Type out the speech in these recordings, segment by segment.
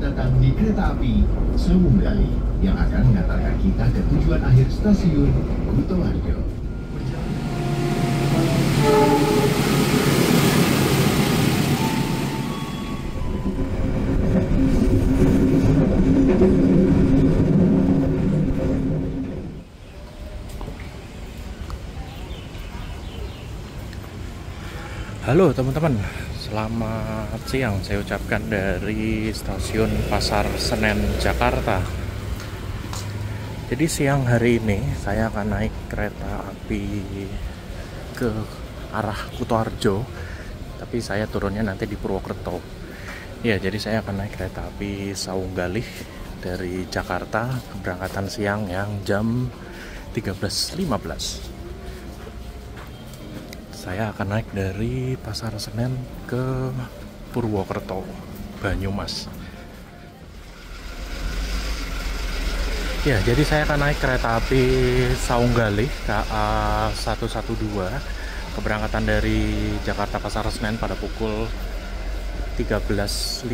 datang di kereta api Sawunggali yang akan mengantarkan kita ke tujuan akhir stasiun Kutoarjo. Halo teman-teman, selamat siang saya ucapkan dari stasiun Pasar Senen, Jakarta. Jadi siang hari ini saya akan naik kereta api ke arah Kutoarjo, tapi saya turunnya nanti di Purwokerto. Ya, jadi saya akan naik kereta api Sawunggali dari Jakarta, keberangkatan siang yang jam 13.15. Saya akan naik dari Pasar Senen ke Purwokerto, Banyumas. Ya, jadi saya akan naik kereta api Sawunggali KA 112, keberangkatan dari Jakarta Pasar Senen pada pukul 13.15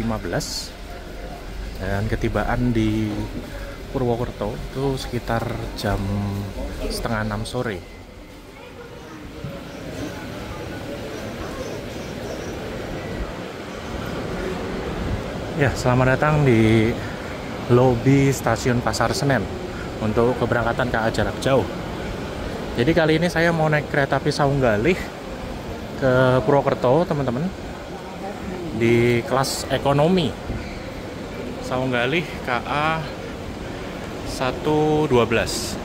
dan ketibaan di Purwokerto itu sekitar jam setengah 6 sore. Ya, selamat datang di lobi stasiun Pasar Senen untuk keberangkatan KA jarak jauh. Jadi kali ini saya mau naik kereta api Sawunggali ke Purwokerto, teman-teman, di kelas ekonomi. Sawunggali KA 112,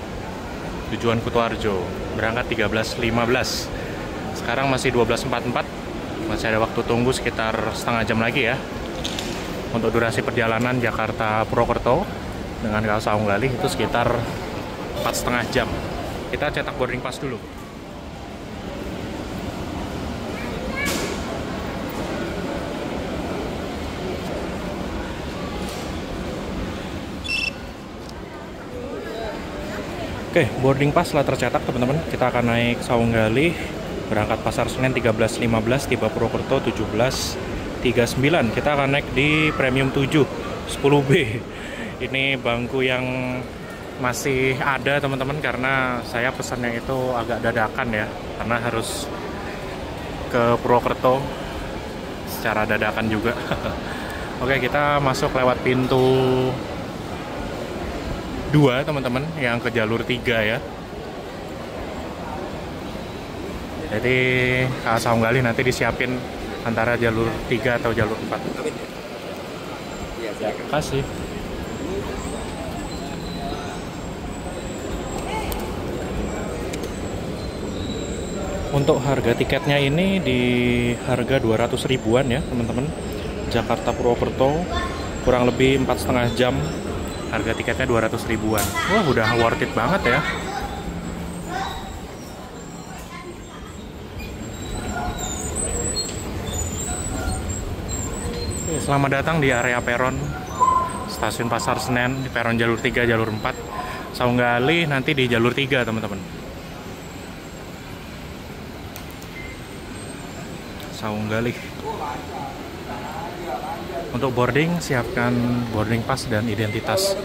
tujuan Kutoarjo, berangkat 13.15. Sekarang masih 12.44, masih ada waktu tunggu sekitar setengah jam lagi ya. Untuk durasi perjalanan Jakarta Purwokerto dengan KA Sawunggali itu sekitar 4,5 jam. Kita cetak boarding pass dulu. Oke, boarding pass telah tercetak teman-teman. Kita akan naik Sawunggali, berangkat Pasar Senen 13.15, tiba Purwokerto 17.39. Kita akan naik di premium 7 10B. Ini bangku yang masih ada teman-teman, karena saya pesannya itu agak dadakan ya, karena harus ke Purwokerto secara dadakan juga. Oke, kita masuk lewat pintu 2 teman-teman, yang ke jalur 3 ya. Jadi KA Sawunggali nanti disiapin antara jalur 3 atau jalur 4. Terima kasih. Untuk harga tiketnya ini di harga 200 ribuan ya teman-teman. Jakarta Purwokerto kurang lebih 4,5 jam. Harga tiketnya 200 ribuan. Wah, udah worth it banget ya. Selamat datang di area peron Stasiun Pasar Senen, di peron jalur 3, jalur 4. Sawunggali nanti di jalur 3 teman-teman. Sawunggali. Untuk boarding, siapkan boarding pass dan identitas.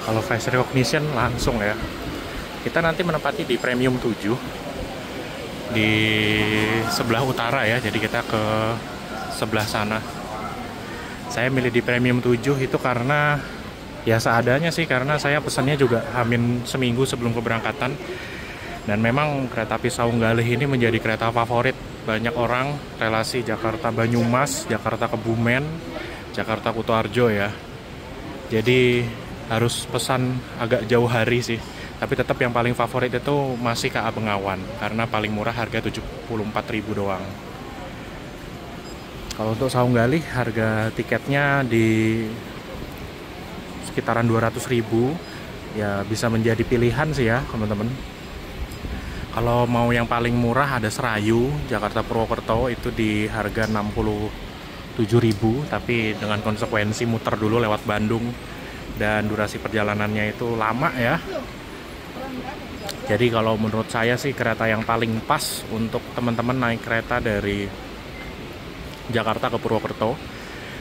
Kalau face recognition langsung ya. Kita nanti menempati di premium 7 di sebelah utara ya, jadi kita ke sebelah sana. Saya milih di premium 7 itu karena ya seadanya sih, karena saya pesannya juga hamin seminggu sebelum keberangkatan. Dan memang kereta api Sawunggali ini menjadi kereta favorit banyak orang, relasi Jakarta Banyumas, Jakarta Kebumen, Jakarta Kutoarjo ya. Jadi harus pesan agak jauh hari sih. Tapi tetap yang paling favorit itu masih KA Bengawan, karena paling murah harga 74.000 doang. Kalau untuk Sawunggali harga tiketnya di sekitaran 200.000, ya bisa menjadi pilihan sih ya teman-teman. Kalau mau yang paling murah ada Serayu Jakarta Purwokerto, itu di harga 67.000, tapi dengan konsekuensi muter dulu lewat Bandung dan durasi perjalanannya itu lama ya. Jadi kalau menurut saya sih kereta yang paling pas untuk teman-teman naik kereta dari Jakarta ke Purwokerto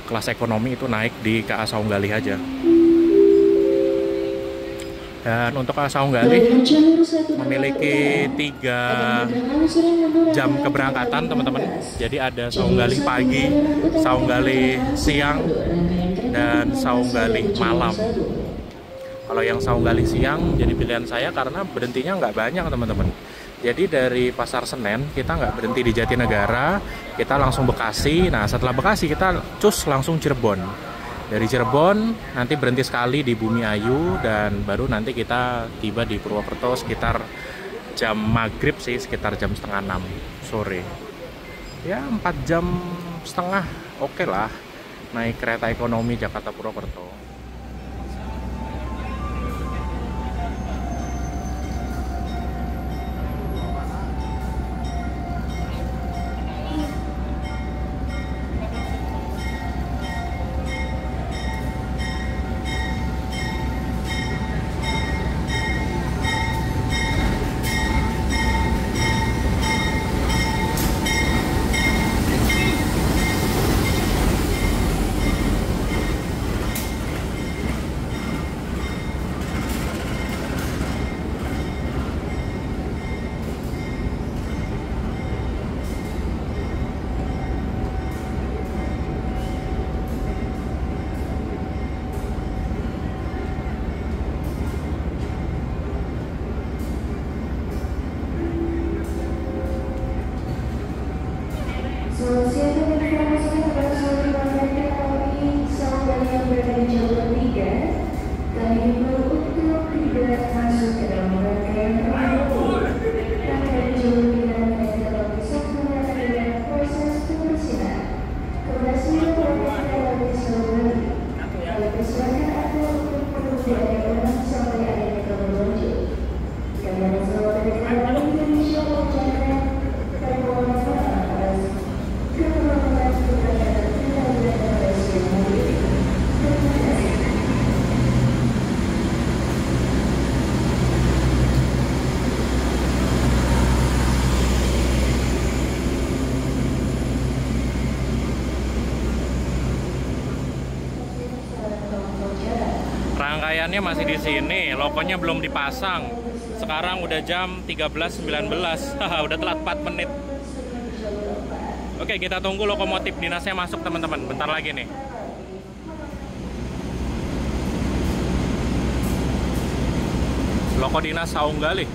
kelas ekonomi itu naik di KA Saunggalih aja. Dan untuk KA Saunggalih memiliki 3 jam keberangkatan teman-teman. Jadi ada Saunggalih pagi, Saunggalih siang, dan Saunggalih malam. Kalau yang Saunggalih siang jadi pilihan saya karena berhentinya nggak banyak teman-teman. Jadi dari Pasar Senen kita nggak berhenti di Jatinegara, kita langsung Bekasi. Nah setelah Bekasi kita cus langsung Cirebon. Dari Cirebon nanti berhenti sekali di Bumi Ayu dan baru nanti kita tiba di Purwokerto sekitar jam maghrib sih, sekitar jam setengah 6 sore. Ya 4 jam setengah oke lah naik kereta ekonomi Jakarta Purwokerto. Rangkaiannya masih di sini, logonya belum dipasang. Sekarang udah jam 13.19. Udah telat 4 menit. Oke, kita tunggu lokomotif dinasnya masuk teman-teman. Bentar lagi nih. Loko dinas Saunggalih.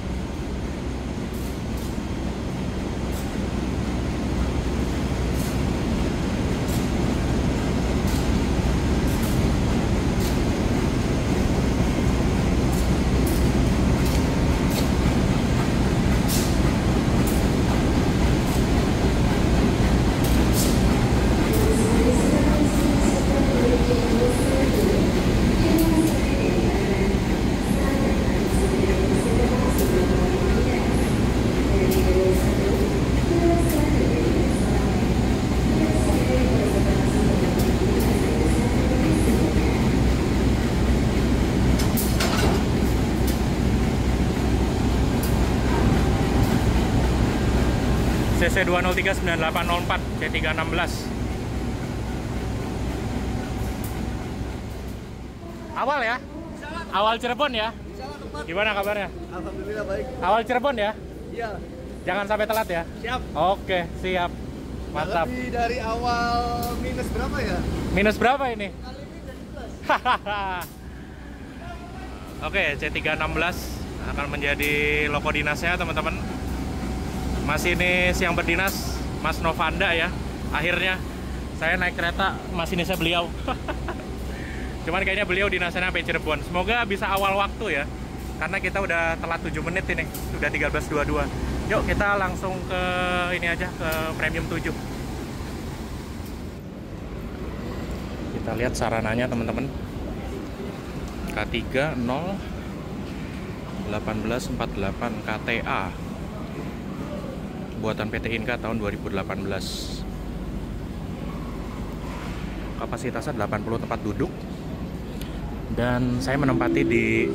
CC 2039804 C316. Awal ya? Awal Cirebon ya? Gimana kabarnya? Alhamdulillah baik. Awal Cirebon ya? Iya. Jangan sampai telat ya? Siap. Oke, siap. Mantap. Lebih dari awal minus berapa ya? Minus berapa ini? Kali ini jadi plus. Oke, C316 akan menjadi loko dinasnya teman-teman. Masinis yang berdinas Mas Novanda ya. Akhirnya saya naik kereta masinisnya beliau. Cuman kayaknya beliau dinasnya sampai Cirebon. Semoga bisa awal waktu ya. Karena kita udah telat 7 menit ini. Sudah 13.22. Yuk kita langsung ke ini aja, ke Premium 7. Kita lihat sarananya teman-teman. K3 0 1848 KTA. Buatan PT Inka tahun 2018. Kapasitasnya 80 tempat duduk. Dan saya menempati di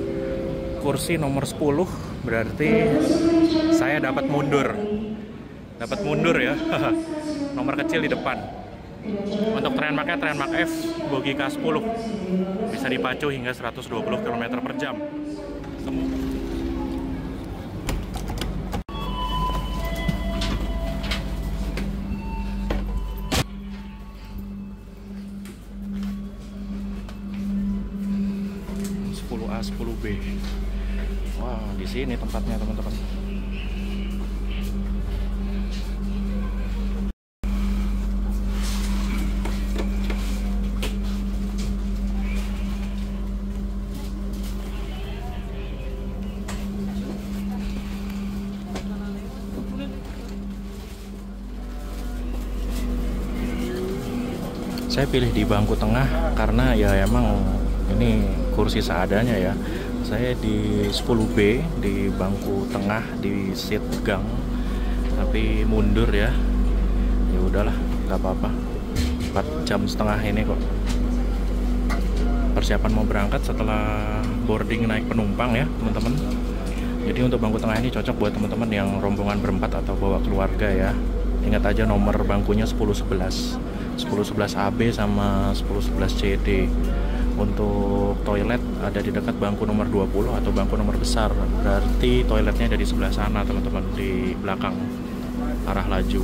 kursi nomor 10, berarti saya dapat mundur. Dapat mundur ya. Nomor kecil di depan. Untuk Trendmark-nya Trendmark F bogi K10. Bisa dipacu hingga 120 km per jam. A 10B. Wah, di sini tempatnya teman-teman. Saya pilih di bangku tengah karena ya emang ini kursi seadanya ya. Saya di 10B di bangku tengah di seat gang, tapi mundur ya. Ya udahlah, nggak apa-apa. 4,5 jam ini kok. Persiapan mau berangkat setelah boarding naik penumpang ya teman-teman. Jadi untuk bangku tengah ini cocok buat teman-teman yang rombongan berempat atau bawa keluarga ya. Ingat aja nomor bangkunya 1011, 1011 AB sama 1011 CD. Untuk toilet ada di dekat bangku nomor 20 atau bangku nomor besar. Berarti toiletnya ada di sebelah sana teman-teman, di belakang arah laju.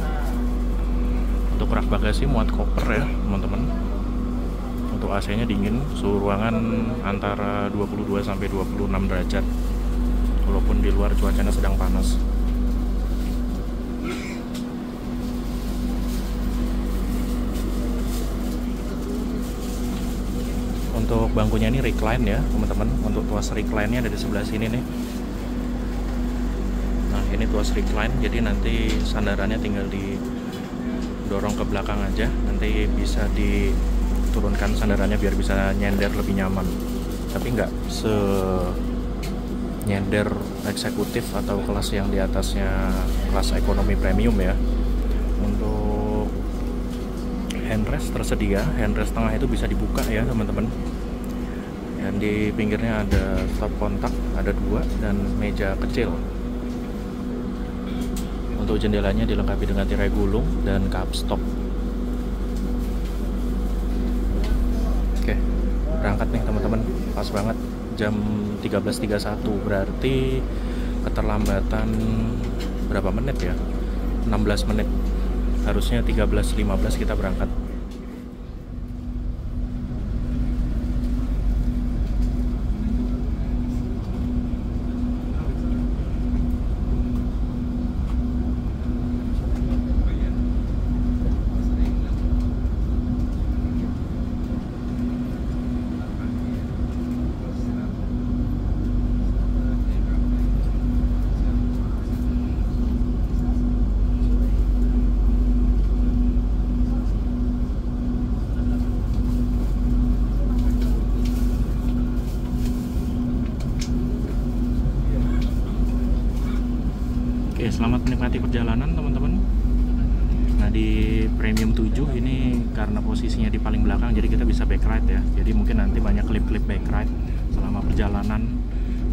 Untuk rak bagasi muat koper ya teman-teman. Untuk AC-nya dingin, suhu ruangan antara 22 sampai 26 derajat. Walaupun di luar cuacanya sedang panas. Untuk bangkunya ini recline ya teman-teman. Untuk tuas recline-nya ada di sebelah sini nih. Nah ini tuas recline, jadi nanti sandarannya tinggal didorong ke belakang aja. Nanti bisa diturunkan sandarannya biar bisa nyender lebih nyaman. Tapi nggak nyender eksekutif atau kelas yang di atasnya kelas ekonomi premium ya. Untuk handrest tersedia, handrest tengah itu bisa dibuka ya teman-teman. Dan di pinggirnya ada stop kontak, ada 2 dan meja kecil. Untuk jendelanya dilengkapi dengan tirai gulung dan cup stop. Oke, berangkat nih teman-teman. Pas banget jam 13.31, berarti keterlambatan berapa menit ya? 16 menit. Harusnya 13.15 kita berangkat. Oke, selamat menikmati perjalanan teman-teman. Nah di Premium 7 ini karena posisinya di paling belakang, jadi kita bisa back ride ya. Jadi mungkin nanti banyak klip-klip back ride selama perjalanan.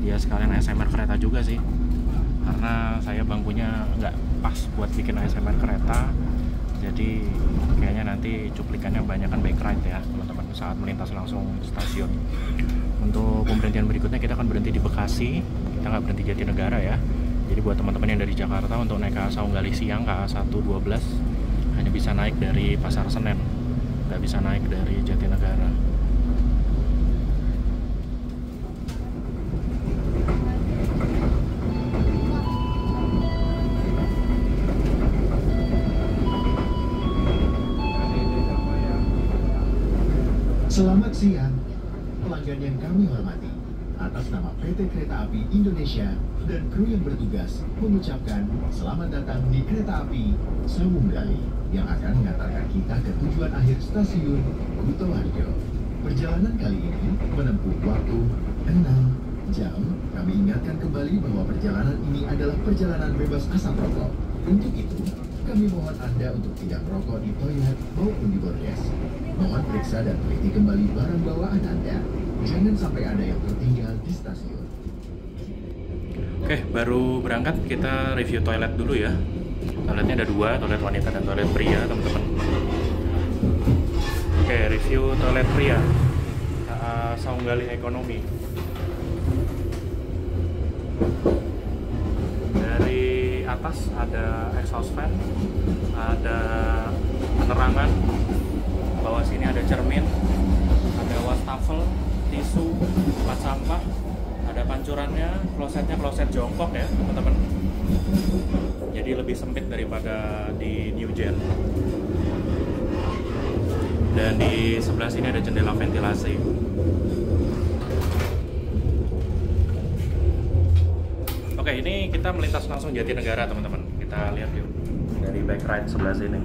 Ya sekalian ASMR kereta juga sih, karena saya bangkunya nggak pas buat bikin ASMR kereta. Jadi kayaknya nanti cuplikannya banyakan back ride ya teman-teman saat melintas langsung stasiun. Untuk pemberhentian berikutnya kita akan berhenti di Bekasi, kita nggak berhenti Jatinegara ya. Jadi buat teman-teman yang dari Jakarta untuk naik KA Saung Gali Siang, KA 112 hanya bisa naik dari Pasar Senen, nggak bisa naik dari Jatinegara. Selamat siang, pelanggan yang kami hormati. Atas nama PT Kereta Api Indonesia dan kru yang bertugas mengucapkan selamat datang di Kereta Api Saung Gali yang akan mengantarkan kita ke tujuan akhir stasiun Kuto Harjo. Perjalanan kali ini menempuh waktu 6 jam. Kami ingatkan kembali bahwa perjalanan ini adalah perjalanan bebas asap rokok. Untuk itu, kami mohon Anda untuk tidak merokok di toilet maupun di bordes. Mohon periksa dan teliti kembali barang bawaan Anda. Jangan sampai ada yang tertinggal di stasiun. Oke, baru berangkat, kita review toilet dulu ya. Toiletnya ada dua, toilet wanita dan toilet pria, teman-teman. Oke, review toilet pria. Saunggalih Ekonomi. Dari atas ada exhaust fan, ada penerangan. Bawah sini ada cermin, ada wastafel, tisu, tempat sampah, ada pancurannya, klosetnya kloset jongkok ya teman-teman. Jadi lebih sempit daripada di New Gen. Dan di sebelah sini ada jendela ventilasi. Oke, ini kita melintas langsung Jatinegara teman-teman. Kita lihat yuk dari back ride sebelah sini.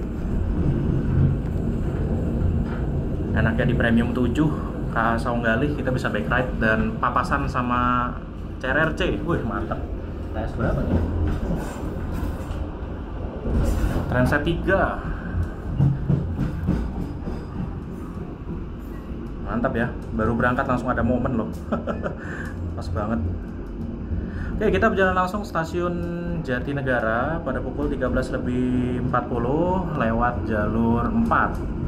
Enaknya di Premium 7 KA Saunggalih kita bisa back ride dan papasan sama CRRC. Wih, mantap. TS berapa nih? Transit 3. Mantap ya, baru berangkat langsung ada momen loh. Pas banget. Oke, kita berjalan langsung stasiun Jatinegara pada pukul 13.40 lewat jalur 4.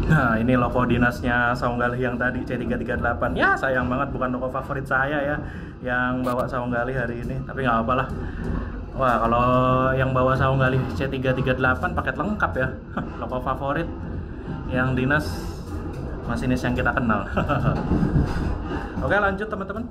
Nah, ini logo dinasnya Saunggalih yang tadi C338. Ya, sayang banget bukan logo favorit saya ya yang bawa Saunggalih hari ini. Tapi nggak apa-apa lah. Wah, kalau yang bawa Saunggalih C338 paket lengkap ya. Logo favorit yang dinas masinis yang kita kenal. Oke, lanjut teman-teman.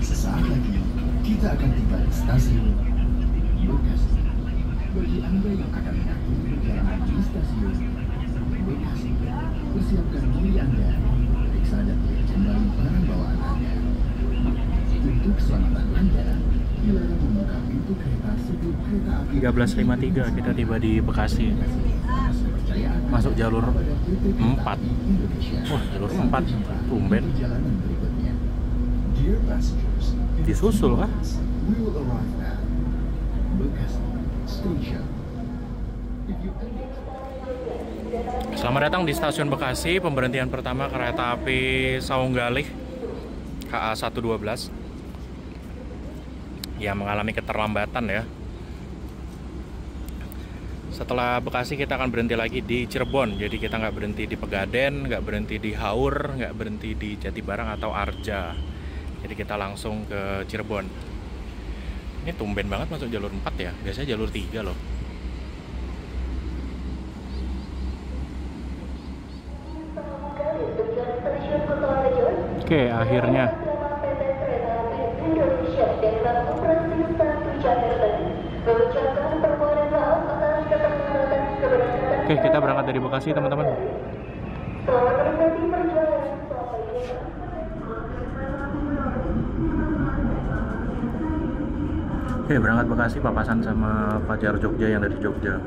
Sesaat lagi kita akan tiba di stasiun Bekasi. Bagi Anda yang akan mengakhiri perjalanan di stasiun Bekasi, persiapkan diri Anda, periksa dan cek kembali barang bawaan Anda. Untuk keselamatan Anda, dilarang membuka pintu kereta sebelum kereta api 13.53 kita tiba di Bekasi. Masuk jalur 4. Wah, jalur 4. Tumben. Disusul kah? Selamat datang di stasiun Bekasi. Pemberhentian pertama kereta api Saunggalih KA 112 yang mengalami keterlambatan ya. Setelah Bekasi kita akan berhenti lagi di Cirebon. Jadi kita nggak berhenti di Pegaden, nggak berhenti di Haur, nggak berhenti di Jatibarang atau Arja. Jadi kita langsung ke Cirebon. Ini tumben banget masuk jalur 4 ya. Biasanya jalur 3 loh. Oke, akhirnya. Oke, kita berangkat dari Bekasi, teman-teman. Oke, berangkat Bekasi, papasan sama Fajar Jogja yang dari Jogja.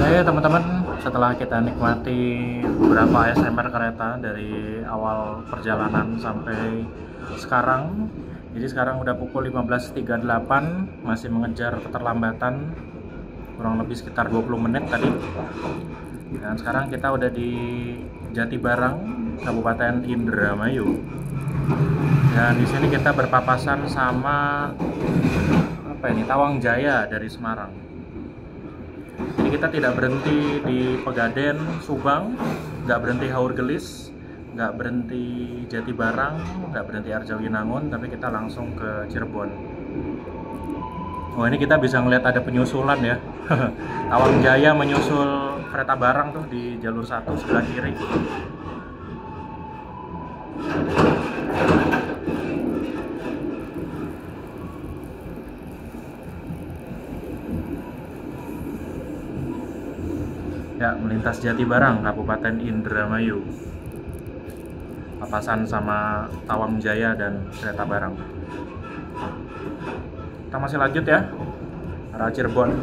Oke teman-teman, setelah kita nikmati beberapa ASMR kereta dari awal perjalanan sampai sekarang, jadi sekarang udah pukul 15.38, masih mengejar keterlambatan kurang lebih sekitar 20 menit tadi. Dan sekarang kita udah di Jatibarang, Kabupaten Indramayu. Dan di sini kita berpapasan sama Tawang Jaya dari Semarang. Jadi kita tidak berhenti di Pegaden, Subang, nggak berhenti Haurgelis, nggak berhenti Jatibarang, nggak berhenti Arjawinangun, tapi kita langsung ke Cirebon. Oh, ini kita bisa ngeliat ada penyusulan ya. Tawang Jaya menyusul kereta barang tuh di jalur 1 sebelah kiri. Ya, melintas Jatibarang, Kabupaten Indramayu. Papasan sama Tawang Jaya dan kereta barang. Kita masih lanjut ya, arah Cirebon.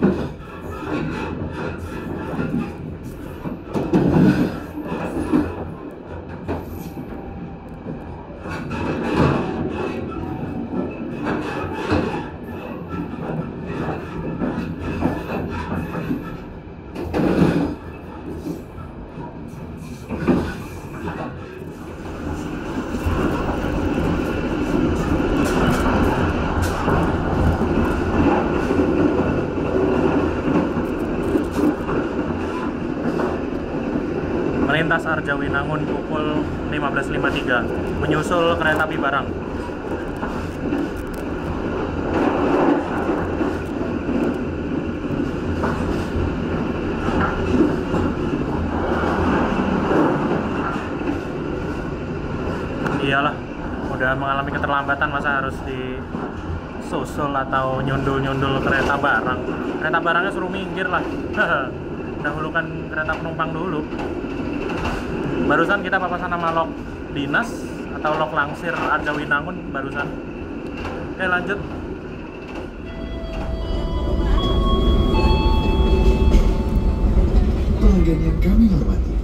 Melintas Arjawinangun pukul 15.53, menyusul kereta api barang. Iyalah, udah mengalami keterlambatan masa harus disusul atau nyundul-nyundul kereta barang. Kereta barangnya suruh minggir lah. Dahulukan kereta penumpang dulu. Barusan kita papasan sama lok dinas atau lok langsir Arjawinangun barusan. Oke, lanjut. Pelanggan yang kami hormati,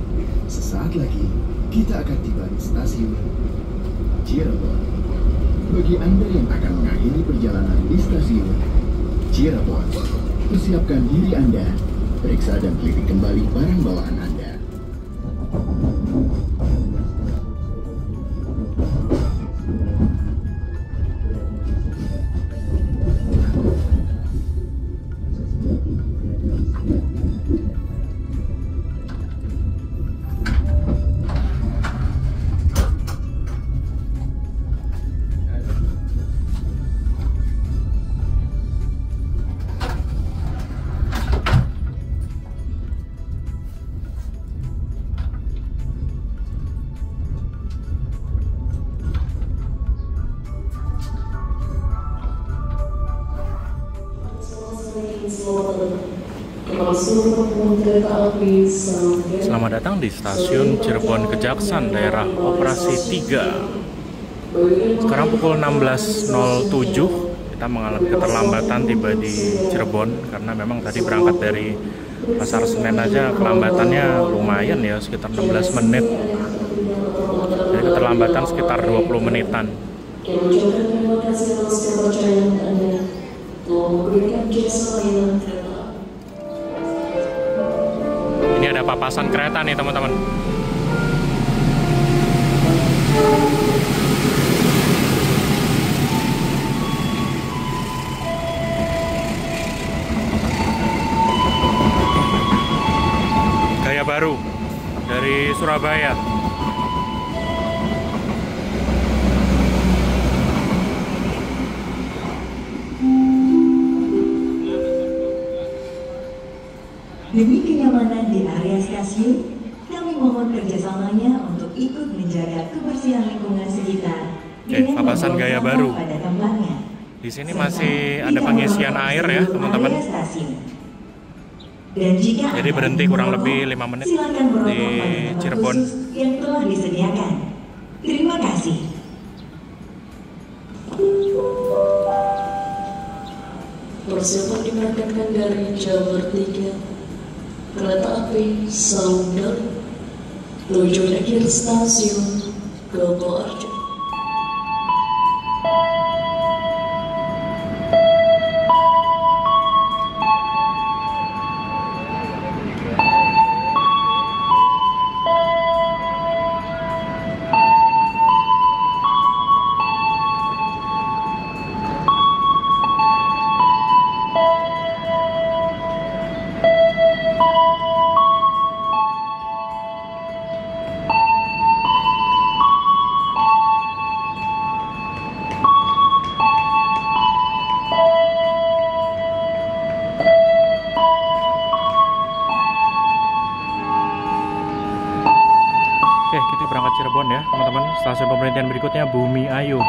sesaat lagi kita akan tiba di stasiun Cirebon. Bagi Anda yang akan mengakhiri perjalanan di stasiun Cirebon, persiapkan diri Anda, periksa dan teliti kembali barang bawaan Anda. Selamat datang di stasiun Cirebon Kejaksan, daerah operasi 3. Sekarang pukul 16.07. Kita mengalami keterlambatan tiba di Cirebon karena memang tadi berangkat dari Pasar Senen aja kelambatannya lumayan ya, sekitar 16 menit. Jadi keterlambatan sekitar 20 menitan. Terima kasih atas kepercayaan Anda telah memberikan jasa layanan kereta. Ini ada papasan kereta nih teman-teman. Gaya Baru dari Surabaya. Demi kenyamanan di area stasiun, kami mohon kerjasamanya untuk ikut menjaga kebersihan lingkungan sekitar. Oke, papasan Gaya Baru. Di sini masih ada pengisian air ya teman-teman. Jadi berhenti kurang lebih 5 menit di Cirebon. Yang telah disediakan. Terima kasih. Persiapan diberangkatkan dari Jabar 3. Kereta api Saundel menuju akhir stasiun Gopoarjo. Oke, kita berangkat Cirebon ya teman-teman. Stasiun pemberhentian berikutnya Bumi Ayu.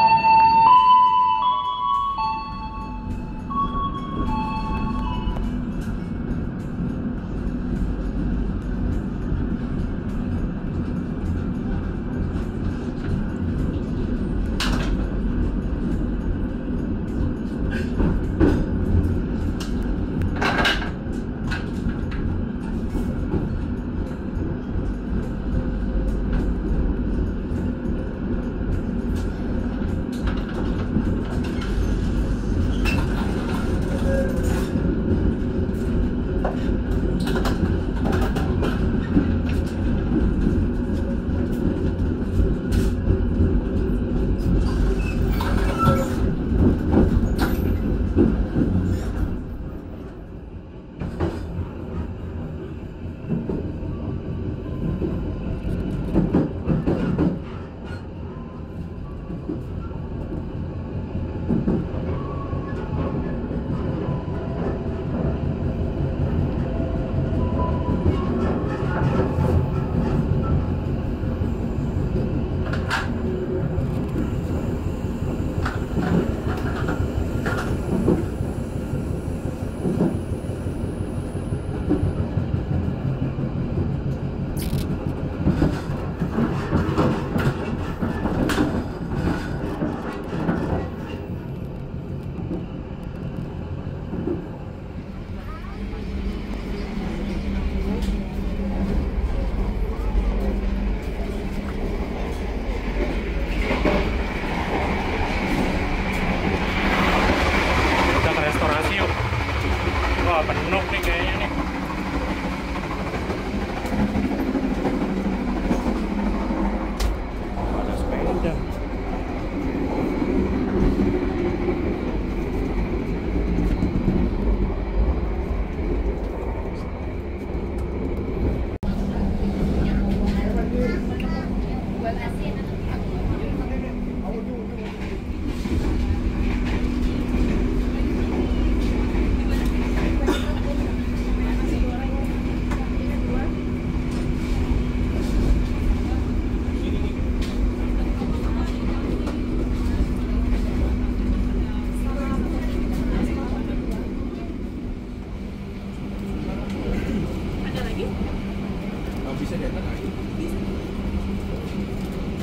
bisa datang lagi. Bisa.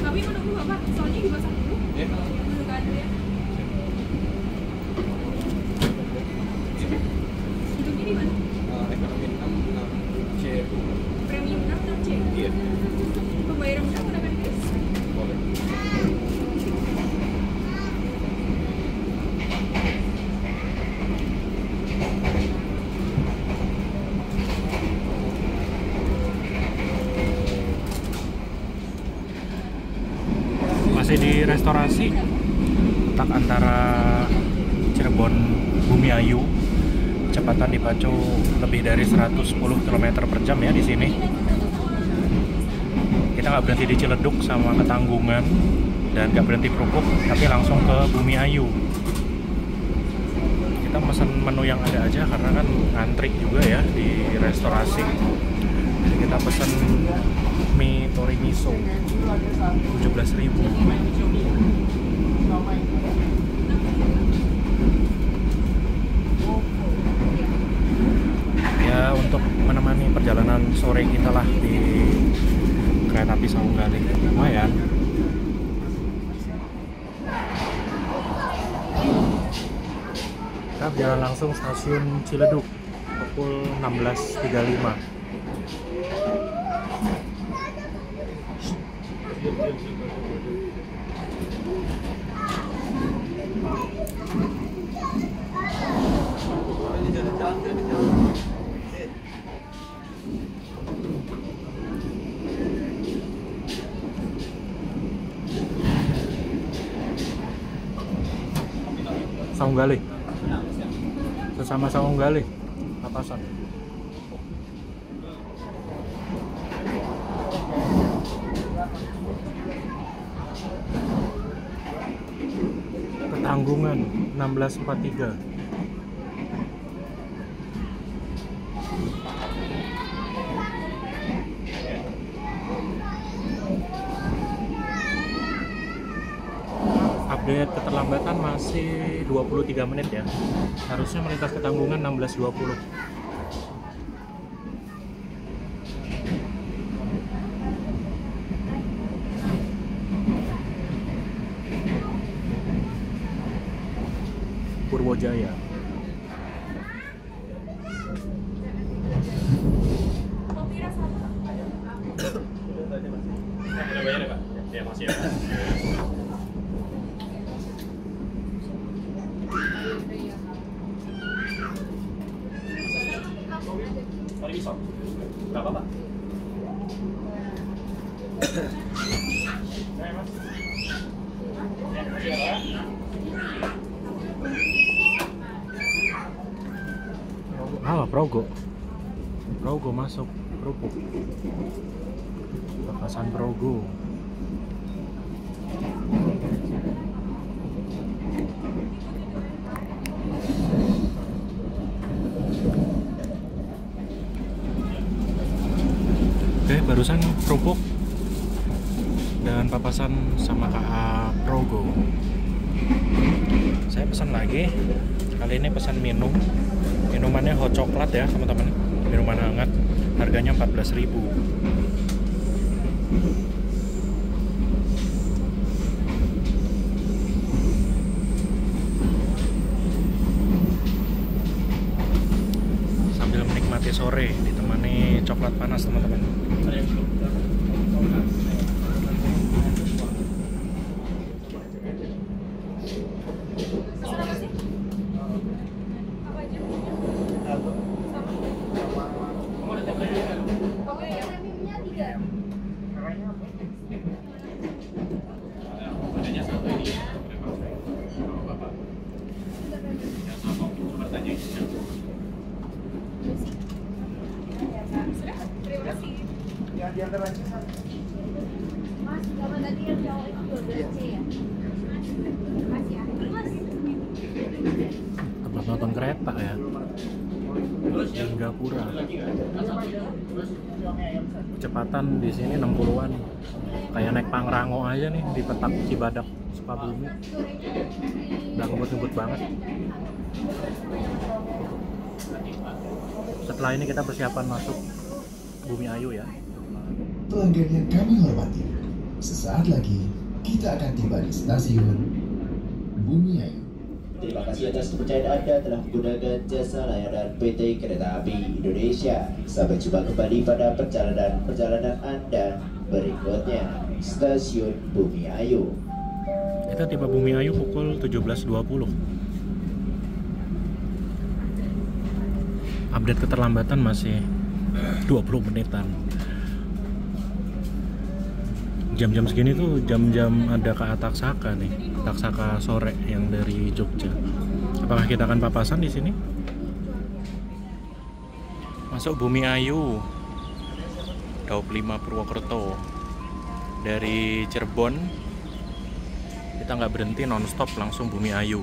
Kami menunggu Bapak, soalnya dimasak dulu. Ya. Menunggu antrian. Duduknya di mana? Ekonomi 6 C. Premium 6 C. Iya. Pembayaran berapa menggunakan kris? Boleh. Masih di restorasi, letak antara Cirebon Bumi Ayu, kecepatan dipacu lebih dari 110 km per jam ya di sini. Kita nggak berhenti di Ciledug sama Ketanggungan dan nggak berhenti Krupuk, tapi langsung ke Bumi Ayu. Kita pesan menu yang ada aja karena kan ngantri juga ya di restorasi. Jadi kita pesan mie tori miso 17.000. Ya untuk menemani perjalanan sore kita lah di kereta api Saunggali, lumayan. Kita berjalan langsung stasiun Ciledug pukul 16.35. Saunggali, sesama Saunggali, Papasan. Ketanggungan 16.43. Update keterlambatan masih 23 menit ya. Harusnya melintas Ketanggungan 16.20. Purwojaya. Kopi rasa apa? Udah bayar ya, Pak? Ya, masih ya. Tori miso. Berapa, Pak? Progo. Progo masuk Krupuk. Papasan Progo. Oke, barusan Krupuk dan Papasan sama KA Progo. Saya pesan lagi. Kali ini pesan minum. Minumannya hot coklat ya teman-teman, minuman hangat, harganya 14.000. Sambil menikmati sore ditemani coklat panas teman-teman. Pesan apa sih? Apa aja? Oke, ya. Premiumnya 3. Sudah, terima kasih. Mas, kalau tadi yang jauh itu 12C ya? Makasih ya. Mas. Tempat nonton kereta ya, Singgapura. Kecepatan di sini 60-an. Kayak naik Pangrango aja nih di Petak Cibadak, Sukabumi. Udah ngebut-ngebut banget. Setelah ini kita persiapan masuk Bumi Ayu ya. Pelanggan yang kami hormati, sesaat lagi kita akan tiba di stasiun Bumi Ayu. Terima kasih atas kepercayaan Anda telah menggunakan jasa layanan PT Kereta Api Indonesia. Sampai jumpa kembali pada perjalanan Anda berikutnya. Stasiun Bumi Ayu. Kita tiba Bumi Ayu pukul 17.20. Update keterlambatan masih 20 menitan. Jam-jam segini tuh jam-jam ada KA Taksaka nih, Taksaka sore yang dari Jogja. Apakah kita akan papasan di sini? Masuk Bumi Ayu, Daup 5 Purwokerto. Dari Cirebon kita nggak berhenti non-stop, langsung Bumi Ayu.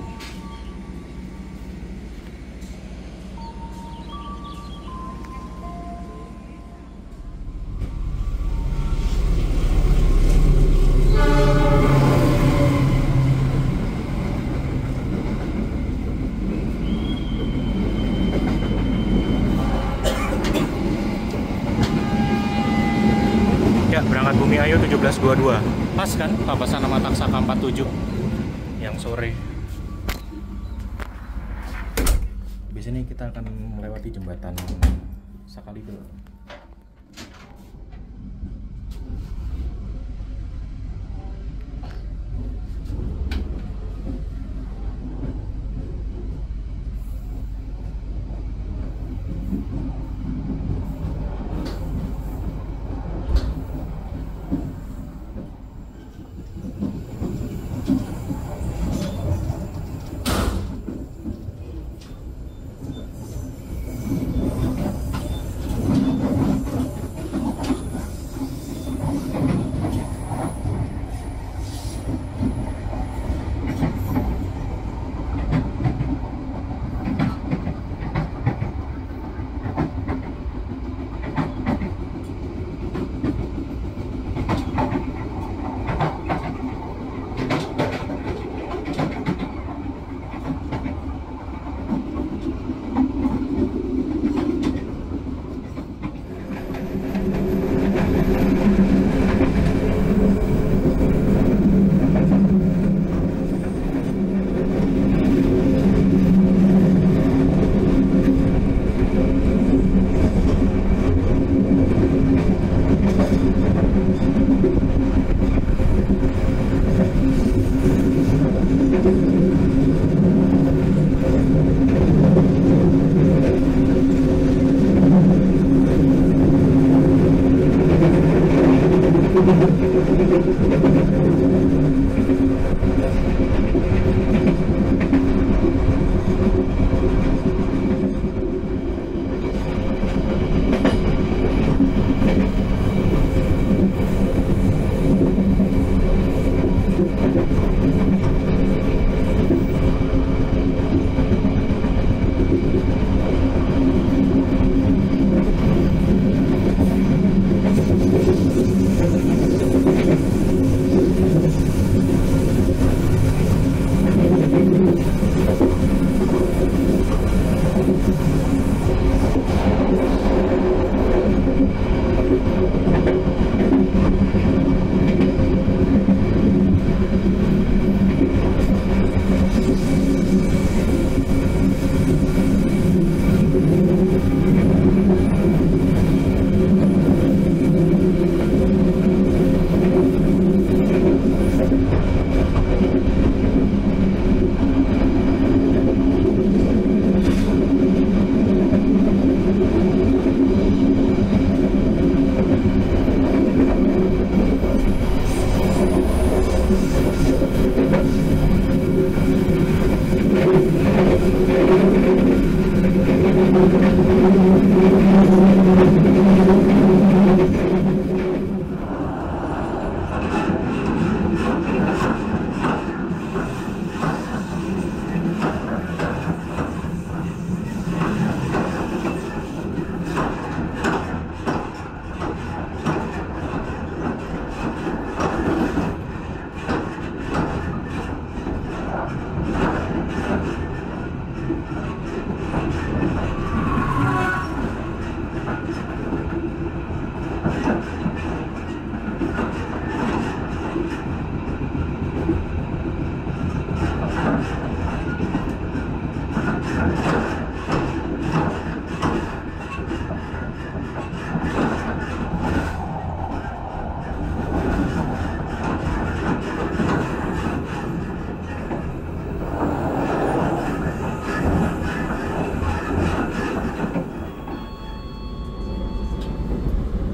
Berangkat Bumi Ayu 17.22. Pas kan papasan sama Taksaka 47 yang sore. Di sini kita akan melewati jembatan Sakalido.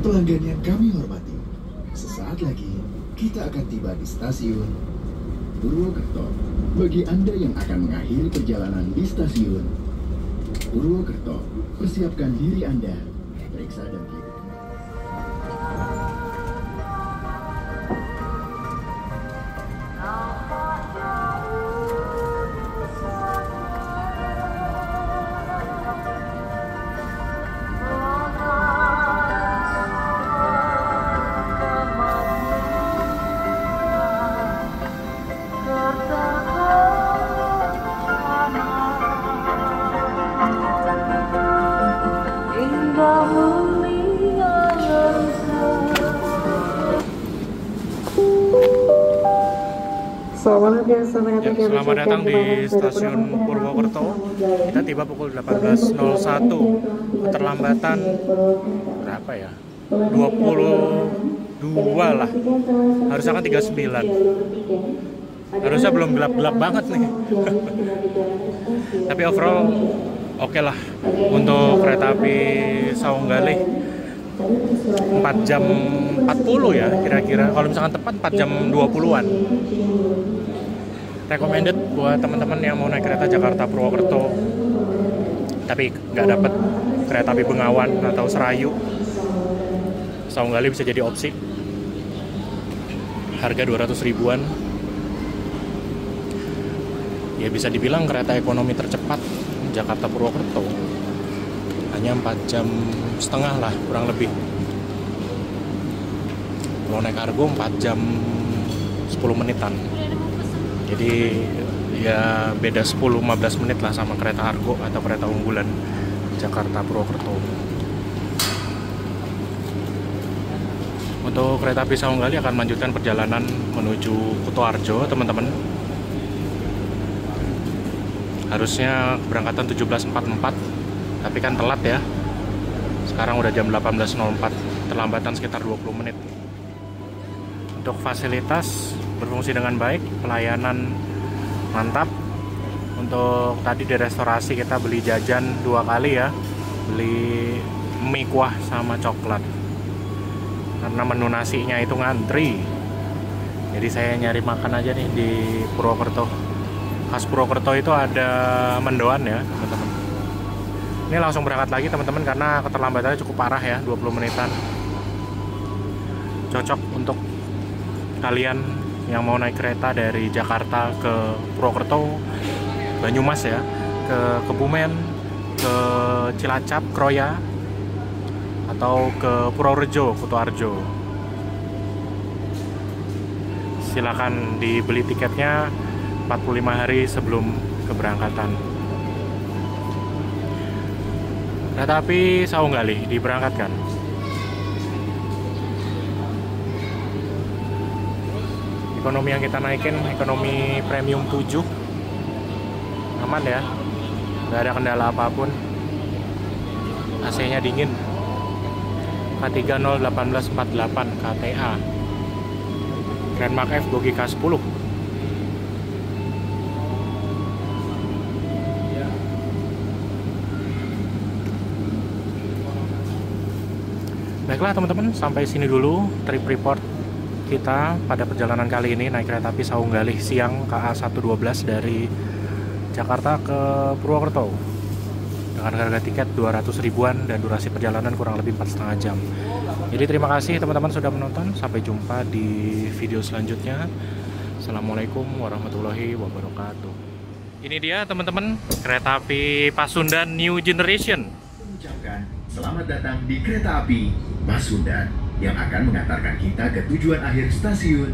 Pelanggan yang kami hormati, sesaat lagi kita akan tiba di stasiun Purwokerto. Bagi Anda yang akan mengakhiri perjalanan di stasiun Purwokerto, persiapkan diri Anda, periksa dan klik. Ya, selamat datang di stasiun Purwokerto. Kita tiba pukul 18.01. Keterlambatan berapa ya? 22 lah. Harusnya kan 39. Harusnya belum gelap-gelap banget nih. Tapi overall oke lah untuk kereta api Saunggalih. 4 jam 40 ya kira-kira. Kalau misalkan tepat 4 jam 20-an. Recommended buat teman-teman yang mau naik kereta Jakarta Purwokerto tapi nggak dapet kereta api Bengawan atau Serayu, Saunggalih bisa jadi opsi. Harga 200 ribuan. Ya bisa dibilang kereta ekonomi tercepat Jakarta Purwokerto. Hanya 4 jam setengah lah kurang lebih. Kalau naik kargo 4 jam 10 menitan. Jadi ya beda 10-15 menit lah sama kereta argo atau kereta unggulan Jakarta Purwokerto. Untuk kereta api Saunggalih akan melanjutkan perjalanan menuju Kutoarjo, teman-teman. Harusnya keberangkatan 17.44, tapi kan telat ya. Sekarang udah jam 18.04, terlambatan sekitar 20 menit. Untuk fasilitas berfungsi dengan baik, pelayanan mantap. Untuk tadi di restorasi kita beli jajan 2 kali ya, beli mie kuah sama coklat karena menu nasinya itu ngantri. Jadi saya nyari makan aja nih di Purwokerto. Khas Purwokerto itu ada mendoan ya teman-teman. Ini langsung berangkat lagi teman-teman karena keterlambatannya cukup parah ya, 20 menitan. Cocok untuk kalian yang mau naik kereta dari Jakarta ke Purwokerto, Banyumas ya, ke Kebumen, ke Cilacap, Kroya, atau ke Purworejo, Kutoarjo. Silakan dibeli tiketnya 45 hari sebelum keberangkatan. Kereta api Saunggalih diberangkatkan. Ekonomi yang kita naikin ekonomi premium 7, aman ya, nggak ada kendala apapun. AC-nya dingin, K30 1848 KTA, Grand Mark F bogi K10. Baiklah teman-teman, sampai sini dulu trip report kita pada perjalanan kali ini naik kereta api Saunggalih siang KA112 dari Jakarta ke Purwokerto dengan harga tiket 200 ribuan dan durasi perjalanan kurang lebih 4,5 jam. Jadi terima kasih teman-teman sudah menonton, sampai jumpa di video selanjutnya. Assalamualaikum warahmatullahi wabarakatuh. Ini dia teman-teman, kereta api Pasundan New Generation. Mengucapkan selamat datang di kereta api Pasundan yang akan mengantarkan kita ke tujuan akhir stasiun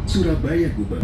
Surabaya Gubeng.